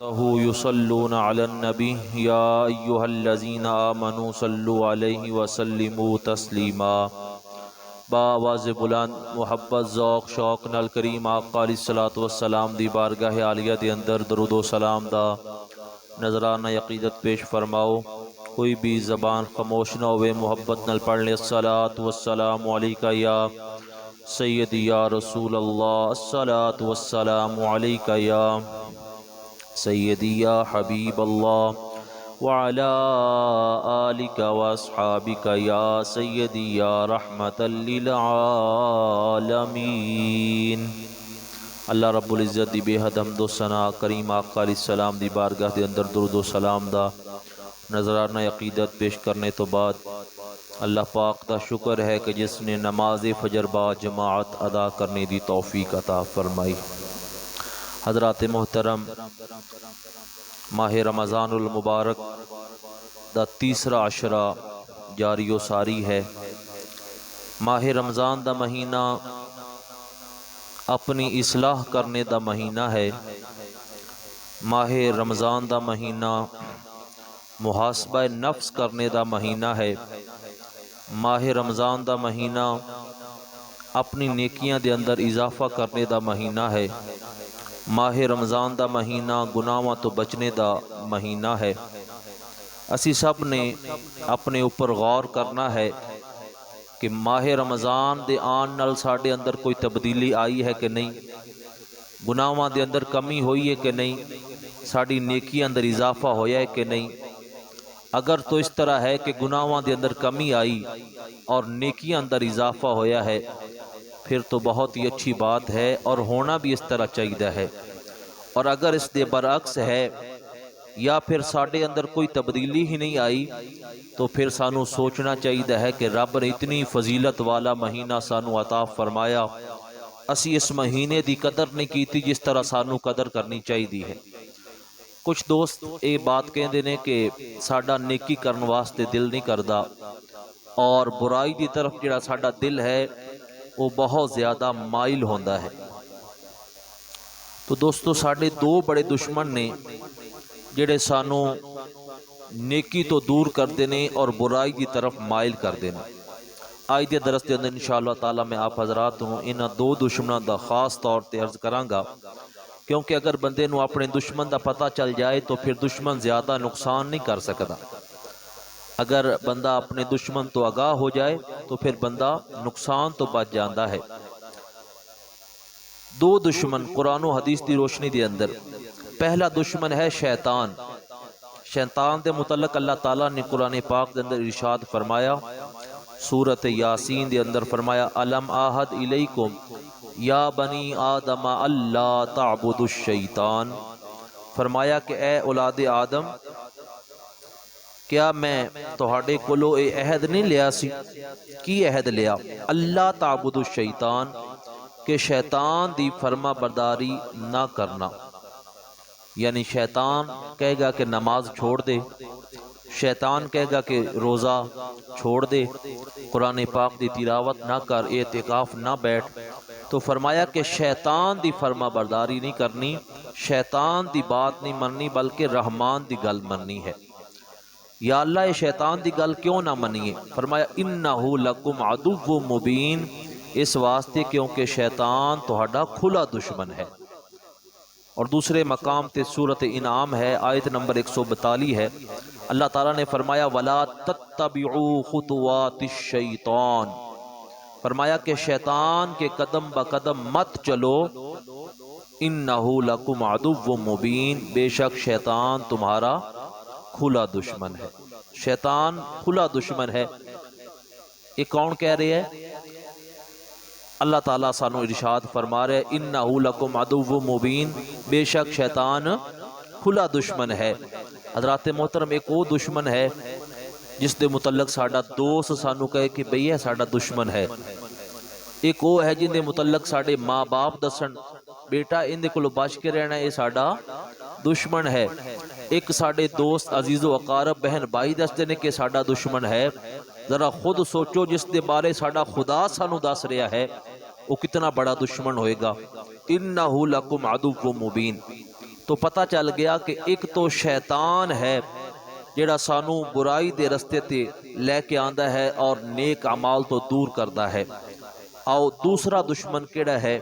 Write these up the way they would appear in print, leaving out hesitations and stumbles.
युसल्लूना Alan नबी या अय्युहल्लज़ीना आमनू सल्लु अलैहि वसल्लिमू तस्लीमा। बावाज़ बुलंद मुहब्बत ज़ौक़ शौक़ नल करीम आका अलैहिस्सलातु वस्सलाम दी बारगाह आलिया दे अंदर दरूद व सलाम दा नजराना यक़ीदत पेश फरमाओ। कोई भी ज़बान खामोश न होवे, मुहब्बत नल पढ़ ले। अस्सलातु वस्सलामु अलैका या सय्यदी या रसूल अल्लाह, अस्सलातु वस्सलामु अलैका या सय्यदी या हबीब अल्लाह व अला आलिका व अस्हाबिका या सय्यदी या रहमतल लिल आलमीन। अल्लाह रब्बुल इज़्ज़त दी बेहद हम्दो सना करीम आका अलैहिस्सलाम दी बारगाह दे अंदर दुरूद व सलाम दा नजराना यक़ीदत पेश करने तो बाद अल्लाह पाक दा शुक्र है कि जिसने नमाज फजर बा जमात अदा करने दी तौफीक अता फरमाई। हज़रात मोहतरम, माह रमज़ानुल मुबारक दा तीसरा अशरा जारी व सारी है। माह रमज़ान दा महीना अपनी इस्लाह करने दा महीना है। माह रमज़ान दा महीना मुहासबा नफ्स करने दा महीना है। माह रमज़ान दा महीना अपनी नेकियां दे अंदर इजाफा करने दा महीना है। माह रमज़ान दा महीना गुनाहों तो बचने दा महीना है। असी सब ने अपने ऊपर गौर करना है कि माह रमज़ान दे आन नाल साडे अंदर कोई तब्दीली आई है कि नहीं, गुनाहों दे अंदर कमी हुई है कि नहीं, साड़ी नेकी अंदर इजाफा होया है कि नहीं। अगर तो इस तरह है कि गुनाहों दे अंदर कमी आई और नेकियां अंदर इजाफा होया है, फिर तो बहुत ही अच्छी बात है और होना भी इस तरह चाहिए है। और अगर इस दे बरअक्स है या फिर साडे अंदर कोई तब्दीली ही नहीं आई, तो फिर सानू सोचना चाहिए है कि रब ने इतनी फजीलत वाला महीना सानू अता फरमाया, असी इस महीने की कदर नहीं की जिस तरह सानू कदर करनी चाहिए है। कुछ दोस्त ये बात कहते हैं कि साडा नेकी करने वास्ते दिल नहीं करता और बुराई की तरफ जिहड़ा साडा दिल है वो बहुत ज़्यादा माइल होता है। तो दोस्तों, साडे दो बड़े दुश्मन ने जिहड़े सानू नेकी तो दूर करते हैं और बुराई की तरफ माइल करते हैं। आज के दरस के अंदर इंशाअल्लाह ताला मैं आप हजरात हूँ इन्होंने दो दुश्मनों का खास तौर पर अर्ज करांगा, क्योंकि अगर बंदे नू अपने दुश्मन का पता चल जाए तो फिर दुश्मन ज़्यादा नुकसान नहीं कर सकता। अगर बंदा अपने दुश्मन तो आगाह हो जाए तो फिर बंदा नुकसान तो बच जाता है। दो दुश्मन कुरान और हदीस की रोशनी के अंदर, पहला दुश्मन है शैतान। शैतान के मुतल्लक अल्लाह ताला ने कुरान पाक के अंदर इरशाद फरमाया, सूरत यासीन के अंदर फरमाया, अलम आहद इलैकुम या बनी आदम अल्ला ताबुदुश शैतान। फरमाया कि ए औलाद आदम, क्या मैं तुहाडे कोलों ये अहद नहीं लिया सी? की अहद लिया? अल्लाह ताबुदुश शैतान, के शैतान दी फरमा बरदारी ना करना। यानी शैतान कहेगा कि नमाज छोड़ दे, शैतान कहेगा कि रोज़ा छोड़ दे, कुरान पाक की तिलावत ना कर, एतिकाफ ना बैठ। तो फरमाया कि शैतान दी फरमा बरदारी नहीं करनी, शैतान दी बात नहीं मननी, बल्कि रहमान दी गल मननी है। या अल्लाह, ये शैतान दी गल क्यों ना मनिए? फरमाया इन्नहु लकुम अदुव्वुम मुबीन, इस वास्ते क्योंकि शैतान तुहाडा खुला दुश्मन है। और दूसरे मकाम ते सूरत इनाम है, आयत नंबर 142 है। अल्लाह ताला ने फरमाया वला तत्तबिउ खुतुवातिश शैतान, फरमाया कि शैतान के कदम ब कदम मत चलो। इन्नहु लकुम अदुव्वुम मुबीन, बेशक शैतान तुम्हारा खुला दुश्मन है। शैतान खुला दुश्मन है। ये कौन कह रहे हैं? अल्लाह ताला सानू इरशाद फरमा रहे, इन्नहु लकुम अदुव्वुम मुबीन, बेशक शैतान खुला दुश्मन है। हज़रात मोहतरम, एक वो दुश्मन है जिस दे मुतल्लक साडा दोस्त सानू कहे कि भई है साडा दुश्मन है। एक वो है जिंदे मुतल्लक साडे माँ बाप दसन बेटा इनके कोलों बच के रहना, ये साडा दुश्मन है। एक साडे दोस्त अजीज़ो अकारब बहन भाई दसते ने कि साडा दुश्मन है। जरा खुद सोचो, जिस दे बारे साडा खुदा सानू दस रहा है वो कितना बड़ा दुश्मन होएगा। इन्नहु लकुम अदुव्वुम मुबीन। तो पता चल गया कि एक तो शैतान है जिहड़ा सानू बुराई दे रस्ते ते लैके आंदा है और नेक अमाल तो दूर करता है। आओ दूसरा दुश्मन किहड़ा है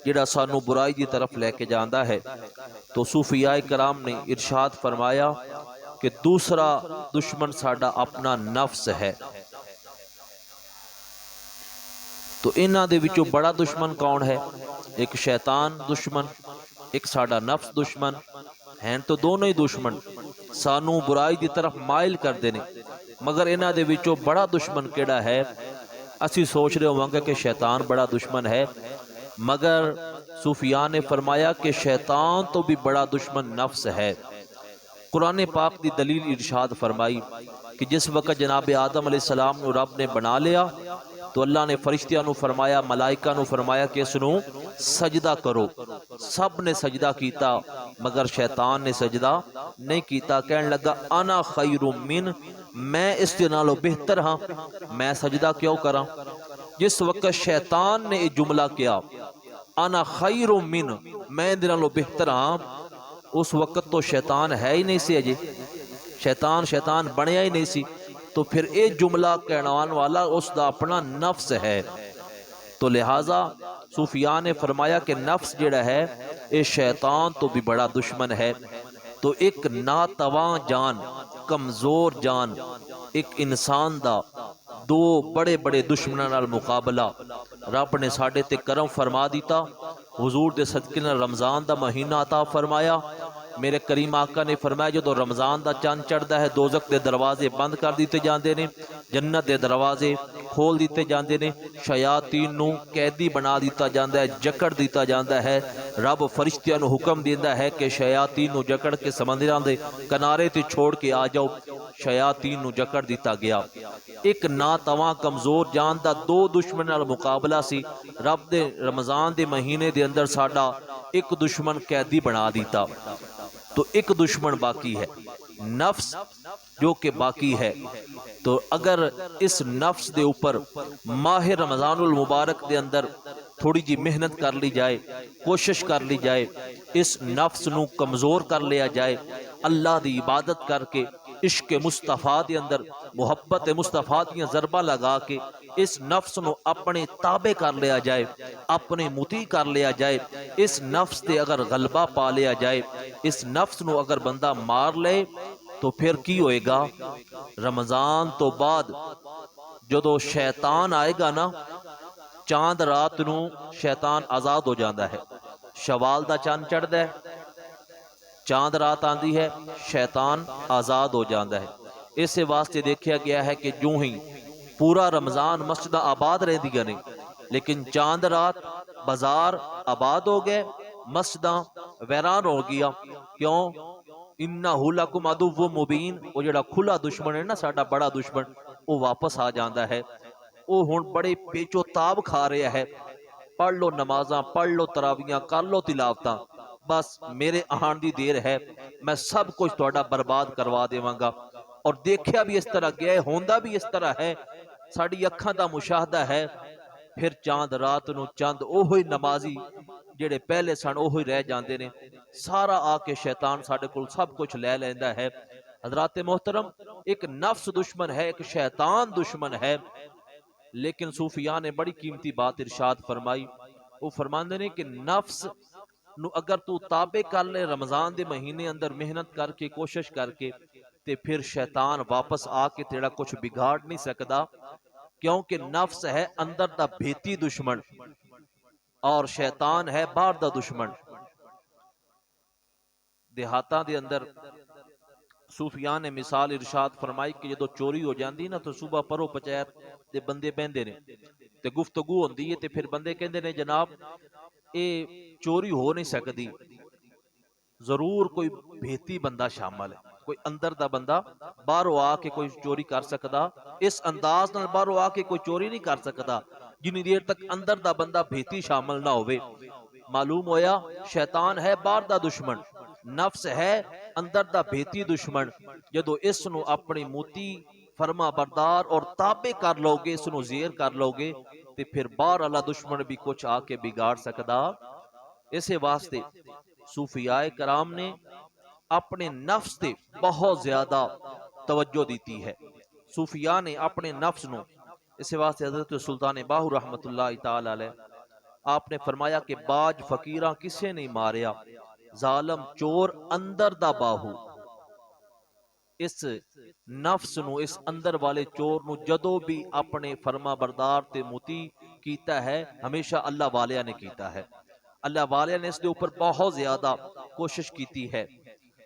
जिहड़ा सानू बुराई की तरफ लैके जांदा है। तो सूफियाए कराम ने इरशाद फरमाया कि दूसरा दुश्मन साडा अपना नफ्स है। तो इन्हां दे विचों बड़ा दुश्मन कौन है? एक शैतान दुश्मन, एक साडा नफ्स दुश्मन हैं। तो दोनों ही दुश्मन सानू बुराई की तरफ माइल करते हैं। मगर इन्हां दे विचों बड़ा दुश्मन किहड़ा है? असी सोच रहे होवांगे कि शैतान बड़ा दुश्मन है, मगर सूफिया ने फरमाया कि शैतान तो भी बड़ा दुश्मन नफ्स है। कुरान पाक की दलील इरशाद फरमाई कि जिस वक्त जनाब आदम अलैहिस्सलाम को रब ने बना लिया तो अल्लाह ने फरिश्तियां नू फरमाया, मलाइका नू फरमाया कि इसनू सजदा करो। सब ने सजदा किया मगर शैतान ने सजदा नहीं किया। कहने लगा अना खैरुम मिन, मैं इस दे नालों बेहतर हाँ, मैं सजदा क्यों करा। जिस वक्त शैतान ने यह जुमला किया अना खैरुम मिन, मैं इहदे नालों बेहतर हाँ, उस वक्त तो शैतान है ही नहीं सी, अजे शैतान बनया ही नहीं सी। तो फिर ये जुमला कहनान वाला उसका अपना नफ्स है। तो लिहाजा सूफिया ने फरमाया कि नफ्स जिहड़ा है ये शैतान तो भी बड़ा दुश्मन है। तो एक नातवा जान, कमजोर जान, एक इंसान दा दो बड़े बड़े दुश्मनों नाल मुकाबला रब ने साडे ते करम फरमा दिता। हुजूर दे सदके नाल रमज़ान दा महीना अता फरमाया। मेरे करीम आका ने फरमाया जो रमज़ान का चंद चढ़ता है दोज़ख के दरवाजे बंद कर दिते जाते हैं, जन्नत के दरवाजे खोल दिते जाते हैं, शयातीन नू कैदी बना दिता जाता है, जकड़ दिता जाता है। रब फरिश्तियां नू हुक्म देता है कि शयातीन नू जकड़ के समंदरां दे किनारे ते छोड़ के आ जाओ। शयातीन नू जकड़ दिता गया। एक नातवा कमजोर जान दा दो दुश्मन नाल मुकाबला सी। रब दे रमज़ान के महीने के अंदर साडा एक दुश्मन कैदी बना दिता। तो एक दुश्मन बाकी है, नफ्स जो कि बाकी है। तो अगर इस नफ्स के ऊपर माह रमज़ानुल मुबारक के अंदर थोड़ी जी मेहनत कर ली जाए, कोशिश कर ली जाए, इस नफ्स नू कमज़ोर कर लिया जाए, अल्लाह की इबादत करके इश्क मुस्तफ़ा के अंदर मुहब्बत मुस्तफ़ा दियाँ ज़रबा लगा के इस नफ्स नू अपने ताबे कर लिया जाए, अपने मुती कर लिया जाए, इस नफ्स से अगर गलबा पा लिया जाए, इस नफ्स नू अगर बंदा मार ले तो फिर की होएगा? रमज़ान तो बाद जो शैतान आएगा ना, चांद रात नू शैतान आज़ाद हो जाता है। शवाल दा चंद चढ़ता है, चांद रात आती है, शैतान आज़ाद हो जाता है। इस वास्ते देखा गया है कि जो ही पूरा रमज़ान मस्जिद आबाद रहदियां ने, लेकिन चांद रात बाजार आबाद हो गए, मस्जिद वैरान हो गया। क्यों? इन्नहु लकुम अदुव्वुम मुबीन, वो जिहड़ा खुला दुश्मन है ना, साडा बड़ा दुश्मन, वो वापस आ जाता है। वो हुण बड़े बेचोताब खा रहा है। पढ़ लो नमाजा, पढ़ लो तरावियां, कर लो तिलावतां, बस मेरे आने की देर है, मैं सब कुछ तुहाडा बर्बाद करवा देवांगा। और देखिया भी इस तरह गया, होंदा भी इस तरह है, साडी अखां दा मुशाहदा है। फिर चांद रात नू चंद ओही नमाजी जेड़े पहले सन ओही रह जाते ने, सारा आके शैतान साडे कोल सब कुछ लै लैंदा है। हजरात मोहतरम, एक नफ्स दुश्मन है, एक शैतान दुश्मन है। लेकिन सूफिया ने बड़ी कीमती बात इरशाद फरमाई। वो फरमाते ने कि नफ्स नू अगर तू ताबे कर ले रमज़ान के महीने अंदर मेहनत करके कोशिश करके, ते फिर शैतान वापस आके तेरा कुछ बिगाड़ नहीं सकता। क्योंकि नफ्स है अंदर दा भेती दुश्मन और शैतान है बाहर दा दुश्मन। देहातां दे अंदर सूफिया ने मिसाल इरशाद फरमाई कि जो चोरी हो जाती ना, तो सुबह परो पंचायत दे बंदे बहंदे ने ते गुफ्तगू होंदी है, ते फिर बंदे कहंदे ने जनाब ये चोरी हो नहीं सकती, जरूर कोई भेती बंदा शामिल है, कोई अंदर दा बंदा बाहरों आके कोई चोरी कर सकता। इस अंदाज नाल बाहरों आके कोई चोरी नहीं कर सकता जिन्नी देर तक अंदर दा बंदा भेती शामिल ना होवे। मालूम होया शैतान है बाहर दा दुश्मन, नफ्स है अंदर दा भेती दुश्मन। जदों इस नू अपनी मोती फरमा बरदार और ताबे कर लोगे, इस नू जेर कर लोगे, ते फिर बाहर वाला दुश्मन भी कुछ आके बिगाड़ सकदा। इसे वास्ते सूफियाए कराम ने अपने नफ्स ते बहुत ज्यादा तवज्जो दी है। सूफिया ने अपने नफ्स नू, इस वास्ते हजरत सुल्तान बाहू रहमतुल्लाह तआला अलैह आपने फरमाया कि बाज फकीरा किसे नहीं मारिया, जालम चोर अंदर दा बाहू। इस नफ्स नू, इस अंदर वाले चोर नू जदों भी अपने फरमा बरदार ते मुती कीता है, हमेशा अल्लाह वालिया ने कीता है। अल्लाह वालिया ने इसके ऊपर बहुत ज्यादा कोशिश की है।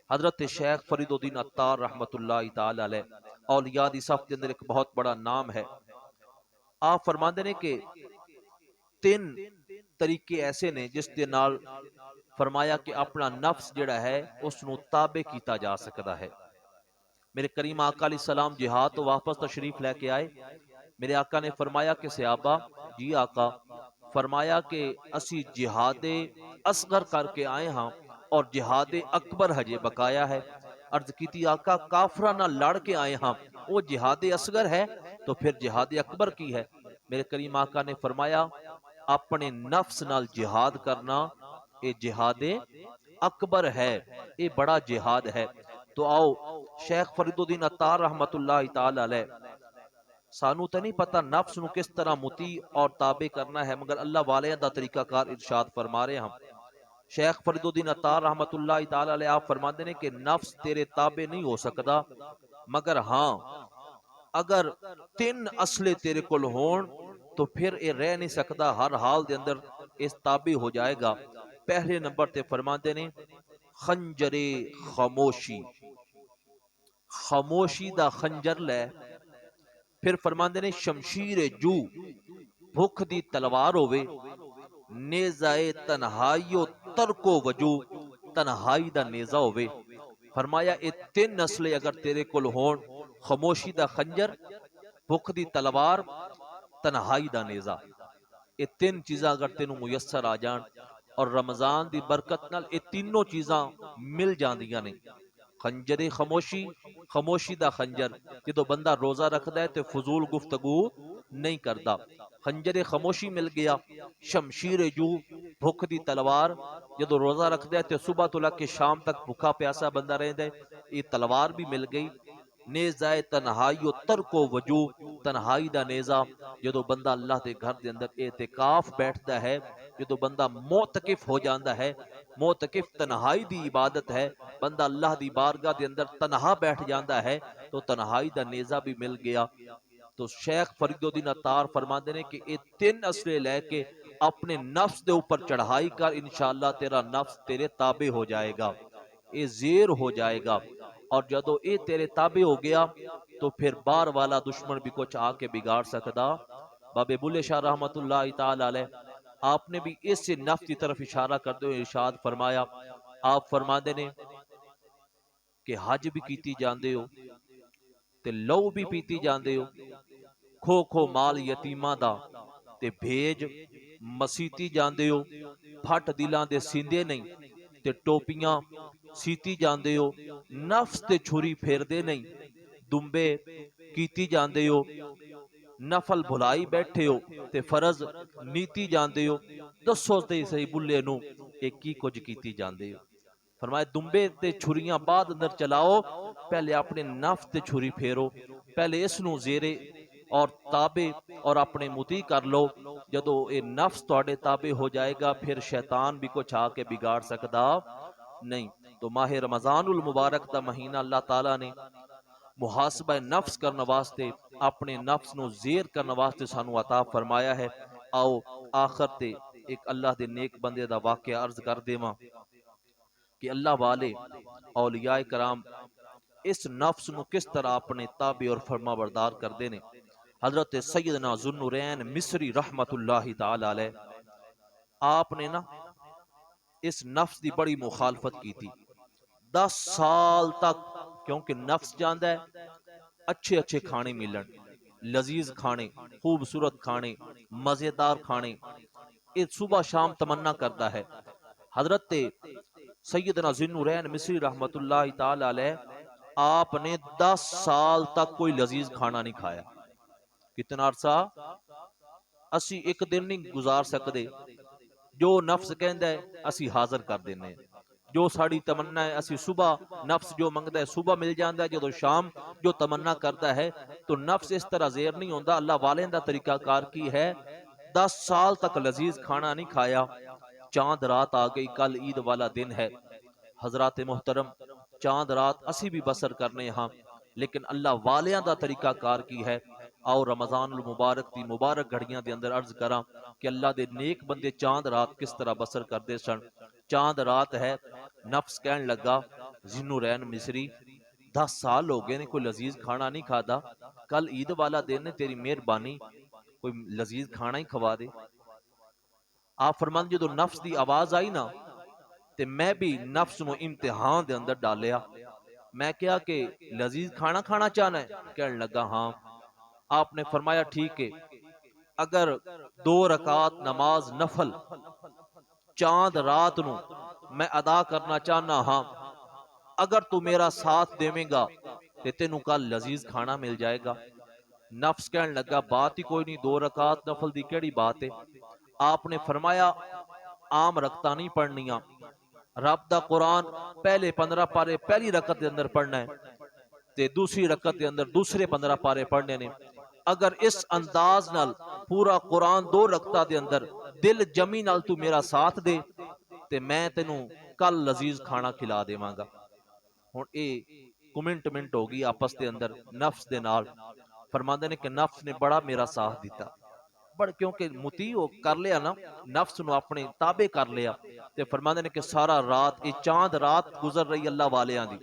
हजरत शेख फरीदुद्दीन अत्तार रहमतुल्लाह तआला अलैह औलिया दी सफ के अंदर एक बहुत बड़ा नाम है। आप फरमाते ने कि तीन तरीके ऐसे ने जिस दे नाल फरमाया कि अपना नफ्स जिहड़ा है उसनू ताबे कीता जा सकता है। मेरे करीम आका अलैहि सलाम जिहाद तो वापस तशरीफ लेके आए। मेरे आका ने फरमाया कि सहाबा, जी आका, फरमाया कि असी जिहादे असगर करके आए हाँ और जिहादे अकबर हजे बकाया है। अर्ज की आका, काफरा ना लड़ के आए हाँ, वो जिहादे असगर है तो फिर जिहादे अकबर की है। मेरे करीम आका ने फरमाया अपने नफ्स नाल जिहाद करना ये जिहादे अकबर है, ये बड़ा जिहाद है। तो आओ शेख फरीदुद्दीन अत्तार रहमतुल्लाह तआला अलैह, सानू तो नहीं पता नफ्स नू किस तरह मुती और ताबे करना है, मगर अल्लाह वाले दा तरीकाकार इरशाद फरमा रहे हम। शेख फरीदुद्दीन अत्तार रहमतुल्लाह तआला अलैह आप फरमाते ने कि नफ्स तेरे ताबे नहीं हो सकता, मगर हाँ अगर तीन असले तेरे कोल होण तो फिर ये रह नहीं सकता, हर हाल दे अंदर इस ताबे हो जाएगा। पहले नंबर ते फरमाते ने खंजरे खामोशी, खामोशी दा खंजर लै। फिर फरमाते ने शमशीर जू, भुख दी तलवार होवे, नेजाए तन्हाईओ तरको वजू, तन्हाई दा नेजा होवे। फरमाया ये तीन नस्लें अगर तेरे कोल होण, खामोशी दा खंजर, भुख दी तलवार, तन्हाई दा नेजा, ये तीन चीज़ां अगर तेनू मुयसर आ जान और रमजान दी बरकत नाल ये तीनों चीज़ां मिल जांदियां ने। खंजरे खामोशी, खामोशी दा खंजर, जो बंदा रोजा रखता है तो फजूल गुफ्तगू नहीं करता, खंजरे खामोशी मिल गया। शमशीर जू, भुख दी तलवार, जो रोजा रखता है तो सुबह तो लग के शाम तक भूखा प्यासा बंदा रहता है, ये तलवार भी मिल गई। नेज़ाए तन्हाई तरको वजू, तन्हाई दा नेज़ा, जो बंदा अल्लाह के घर के अंदर एतिकाफ बैठता है, जो बंदा मोतकिफ हो जाता है, मोतकिफ तन्हाई दी इबादत है, बंदा अल्लाह दी बारगाह के अंदर तनहा बैठ जाता है, तो तन्हाई दा नेज़ा भी मिल गया। तो शेख फरीदुद्दीन अत्तार फरमाते ने कि ये तीन असले लैके अपने नफ्स के ऊपर चढ़ाई कर, इंशाअल्लाह तेरा नफ्स तेरे ताबे हो जाएगा, ये जेर हो जाएगा। और जदों ये तेरे ताबे हो गया तो फिर बाहर वाला दुश्मन भी कुछ आके बिगाड़ सकता। बाबे बुल्ले शाह रहमतुल्लाह तआला अलैह आपने भी इस नफ्स की तरफ इशारा करते हुए इरशाद फरमाया, आप फरमाते ने कि हज भी कीती जांदे हो ते लहू भी पीती जांदे हो, खो खो माल यतीमां दा ते भेज मसीती जांदे हो, फट दिलां दे सींदे नहीं ते टोपियां सीती जांदे हो, नफ्स ते छुरी फेरदे नहीं, दुंबे कीती जांदे हो, नफल भुलाई बैठे हो ते फरज नीति जांदे हो। दसो ते सही बुल्ले नू एक की कुछ कीती जांदे हो। फरमाए दुंबे ते छुरियां बाद अंदर चलाओ, पहले अपने नफ्स ते छुरी फेरो, पहले इसनू जेरे और ताबे और अपने मुती कर लो। जदों ये नफ्स तुहाडे ताबे हो जाएगा फिर शैतान भी कुछ आके बिगाड़ सकता नहीं। तो माह रमजानुल मुबारक दा महीना अल्लाह ताला ने मुहासबा नफ्स करने वास्ते, अपने नफ्स नू जेर करने वास्ते सानू अता फरमाया है। आओ आखिर ते एक अल्लाह दे नेक बंदे दा वाकया अर्ज कर देवां कि अल्लाह वाले औलिया कराम इस नफ्स नू किस तरह अपने ताबे और फरमा बरदार करते हैं। हजरत सैयदना जुन्नुरैन मिस्री रहमतुल्लाहि तआला अलैह आपने ना इस नफ्स की बड़ी मुखालफत की थी 10 साल तक, क्योंकि नफ्स चाहता है अच्छे अच्छे खाने मिलन, लजीज खाने, खूबसूरत खाने, मजेदार खाने, ये सुबह शाम तमन्ना करता है। हजरत सैयदना ज़िन्नुरैन मिस्री रहमतुल्लाहि तआला अलैह आपने 10 साल तक कोई लजीज खाना नहीं खाया। कितना अरसा? असी एक दिन नहीं गुजार सकते, जो नफ्स कहता है असी हाजिर कर देने। जो साड़ी तमन्ना है असी सुबह, नफ्स जो मंगता है सुबह मिल जाता है, जो शाम जो तमन्ना करता है। तो नफ्स इस तरह जेर नहीं होता। अल्लाह वाले का तरीकाकार की है, 10 साल तक लजीज खाना नहीं खाया, चांद रात आ गई, कल ईद वाला दिन है। हजरात मोहतरम, चांद रात असी भी बसर करने हाँ, लेकिन अल्लाह वालियां दा तरीकाकार की है। आओ रमजान मुबारक दी मुबारक घड़ियां दे अंदर अर्ज करा कि अल्लाह दे नेक बंदे चांद रात किस तरह बसर करते सन। चांद रात है, नफ्स कहन लगा जिन्नू रैन मिसरी 10 साल हो गए ने कोई लजीज खाना नहीं खाता, कल ईद वाला दिन है, तेरी मेहरबानी कोई लजीज खाना ही खवा दे। आप फरमान जो नफ्स की आवाज आई ना, ते मैं भी नफ्स को इम्तिहान दे अंदर डालिया। मैं क्या कि लजीज खाना खाना चाहना है, कहने लगा हाँ। आपने फरमाया ठीक है, अगर 2 रकात नमाज नफल चांद रात नू मैं अदा करना चाहना हाँ, अगर तू मेरा साथ देवेगा ते तेनू कल लजीज खाना मिल जाएगा। नफ्स कहने लगा बात ही कोई नहीं, 2 रकात नफल दी केड़ी बात है। आपने फरमाया आम रकता नहीं पढ़निया, रब दा कुरान पहले 15 पारे पहली रकत के अंदर पढ़ना है, ते दूसरी रकत के अंदर दूसरे 15 पारे पढ़ने ने। अगर इस अंदाज नाल पूरा कुरान 2 रकता के अंदर दिल जमी नाल तू मेरा साथ दे, ते मैं तेनू कल लजीज खाना खिला देवांगा। हुण ये कमिटमेंट हो गई आपस के अंदर नफ्स दे नाल। फरमाते ने कि नफ्स ने बड़ा मेरा साथ दिता, बड़ क्योंकि मुती कर लिया ना, नफ्स नू अपने ताबे कर लिया। ते फरमाते ने कि सारा रात ये चांद रात गुजर रही अल्लाह वालियां दी।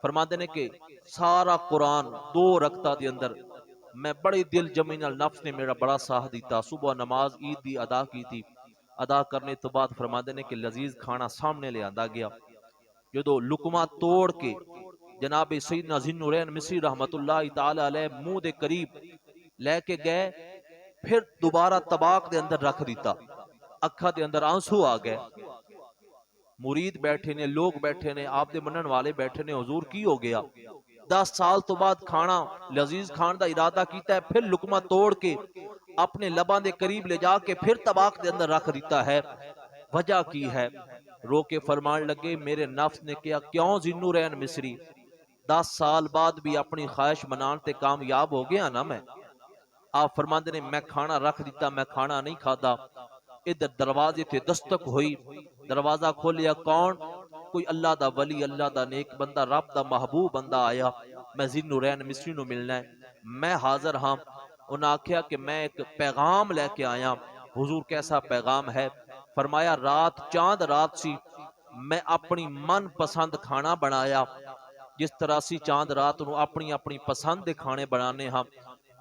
फरमाते ने कि सारा कुरान 2 रकता के अंदर मैं बड़े दिल जमी नाल नफ्स ने मेरा बड़ा साथ दिता। सुबह नमाज ईद की अदा की थी, अदा करने तो बाद फरमाते ने कि लजीज खाना सामने ले आंदा गया। जो लुकमा तोड़ के जनाब सैयदना ज़िन्नुरैन मिस्री रहमतुल्लाह तआला अलैह मुंह दे करीब लेके गए, फिर दोबारा तबाक दे अंदर रख दिता, अखा दे अंदर आंसू आ गए। मुरीद बैठे ने, लोग बैठे ने, आप दे मनन वाले बैठे ने, हुजूर की हो गया? 10 साल तो बाद खाना लजीज खान का इरादा किया है, फिर लुकमा तोड़ के अपने लबां दे करीब ले जाके फिर तबाक दे अंदर रख दिता है, वजह की है? रो के फरमान लगे, मेरे नफ्स ने कहा क्यों ज़िन्नुरैन मिस्री, 10 साल बाद भी अपनी ख्वाहिश मनाने ते कामयाब हो गया ना मैं। आप फरमाते ने मैं खाना रख दिता, मैं खाना नहीं खाता। इधर दरवाजे थे दस्तक हुई, दरवाजा खोलिया, कौन? कोई अल्लाह दा वली, अल्लाह दा नेक बंदा, रब दा महबूब बंदा आया, मैं ज़िन्नुरैन मिस्री नू मिलना है, मैं हाजिर हाँ। उन्हें आख्या कि मैं एक पैगाम लेके आया। हुजूर कैसा पैगाम है? फरमाया रात चांद रात सी, मैं अपनी मन पसंद खाना बनाया, जिस तरह सी चांद रात नू अपनी अपनी पसंद के खाने बनाने हाँ,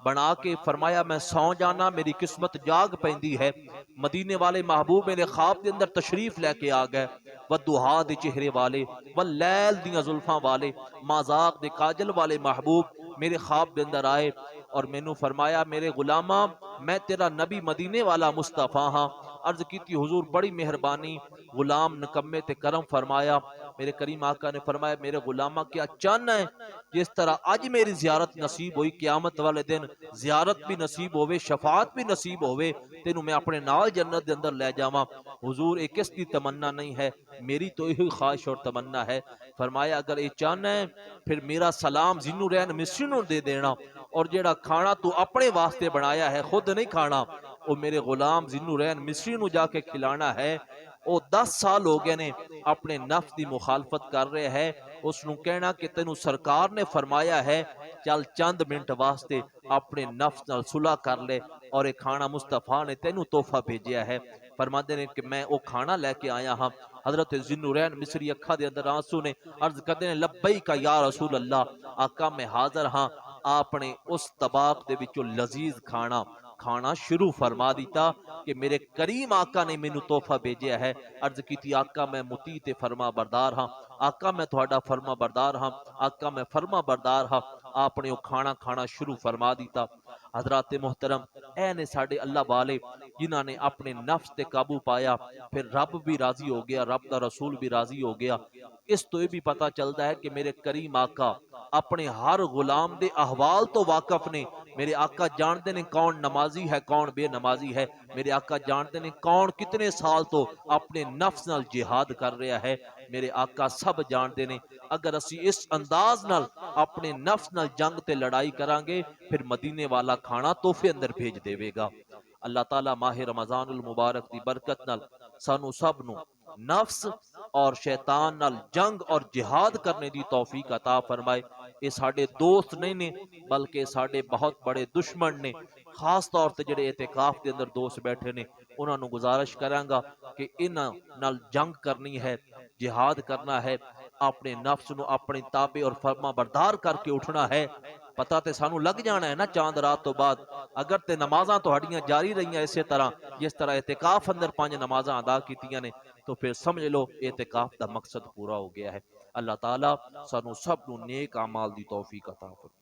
बना के फरमाया मैं सौ जाना, मेरी किस्मत जाग पैंदी है। मदीने वाले महबूब मेरे ख्वाब के अंदर तशरीफ लेके आ गए, व दुहा दे चेहरे वाले, व लैल दियां जुल्फा वाले, माजाक दे काजल वाले महबूब मेरे ख्वाब के अंदर आए और मैनू फरमाया मेरे गुलामा मैं तेरा नबी मदीने वाला मुस्तफा हाँ। अर्ज की हुजूर बड़ी मेहरबानी, गुलाम नकम्मे ते करम फरमाया। मेरे करीम आका ने फरमाया मेरे गुलामा क्या चाहना है? जिस तरह अज मेरी जियारत नसीब हुई, क्यामत वाले दिन जियारत भी नसीब होवे, शफात भी नसीब होवे, तेनू मैं अपने नाल जन्नत के अंदर ले जावा। हुजूर एक किस की तमन्ना नहीं है, मेरी तो यही ख्वाहिश और तमन्ना है। फरमाया अगर ये चाहना है फिर मेरा सलाम ज़िन्नुरैन मिस्री नू दे देना, और जेड़ा खाना तू अपने वास्ते बनाया है खुद नहीं खाना, वो मेरे गुलाम ज़िन्नुरैन मिस्री नू जाके खिलाना है। वो 10 साल हो गए ने अपने नफ्स की मुखालफत कर रहे हैं। उसनू कहना कि तेनू सरकार ने फरमाया है चल चंद मिनट वास्ते अपने नफ्स नाल सुलह कर ले, और ये खाना मुस्तफा ने तेनू तोहफा भेजा है। फरमाते ने कि मैं वो खाना लेके आया हाँ। हजरत ज़िन्नुरैन मिस्री अखा दे अंदर आंसू ने, अर्ज करते हैं लब्बैक का या रसूल अल्लाह, आका मैं हाजिर हाँ। आपने उस तबाक दे विचों लजीज खाना खाना शुरू फरमा दिता कि मेरे करीम आका ने मैनू तोहफा भेजा है। अर्ज की आका मैं मुती ते फरमा बरदार हाँ, आका मैं थोड़ा फरमा बरदार हाँ, आका मैं फरमा बरदार हाँ। आपने वो खाना खाना शुरू फरमा दिता। हजरात मोहतरम, ऐ ने साडे अल्लाह वाले जिन्हों ने अपने नफ्स ते काबू पाया, फिर रब भी राजी हो गया, रब दा रसूल भी राजी हो गया। इस तो यह भी पता चलता है कि मेरे करीम आका अपने हर गुलाम दे अहवाल तो वाकफ ने। मेरे आका जानते ने कौन नमाजी है कौन बेनमाजी है, मेरे आका जानते ने कौन कितने साल तो अपने नफ्स नाल जिहाद कर रहा है। मेरे आका सब जानते ने। अगर असी इस अंदाज नाल अपने नफ्स नाल जंग ते लड़ाई करांगे, फिर मदीने वाला खाना तोहफे अंदर भेज देवेगा। अल्लाह ताला माह रमजानुल मुबारक दी बरकत नाल सानू सब नू नफ्स और शैतान नाल जंग और जिहाद करने की तौफीक अता फरमाए। ये साडे दोस्त नहीं ने, बल्कि साडे बहुत बड़े दुश्मन ने। खास तौर पर जेडे एहतिकाफ के अंदर दोस्त बैठे ने, उन्होंने गुजारिश करांगा कि इन्हां नाल जंग करनी है, जिहाद करना है, अपने नफ्स नू अपने ताबे और फर्मा बरदार करके उठना है। पता तो सानू लग जाना है ना चांद रात तो बाद। अगर ते नमाज़ां तुहाड़ियां जारी रही इस तरह जिस तरह एहतिकाफ अंदर 5 नमाज़ां अदा कीतियां ने, तो फिर समझ लो एहतिकाफ का मकसद पूरा हो गया है। अल्लाह ताला सानू सब नू नेक अमाल दी तौफीक अता फरमाए।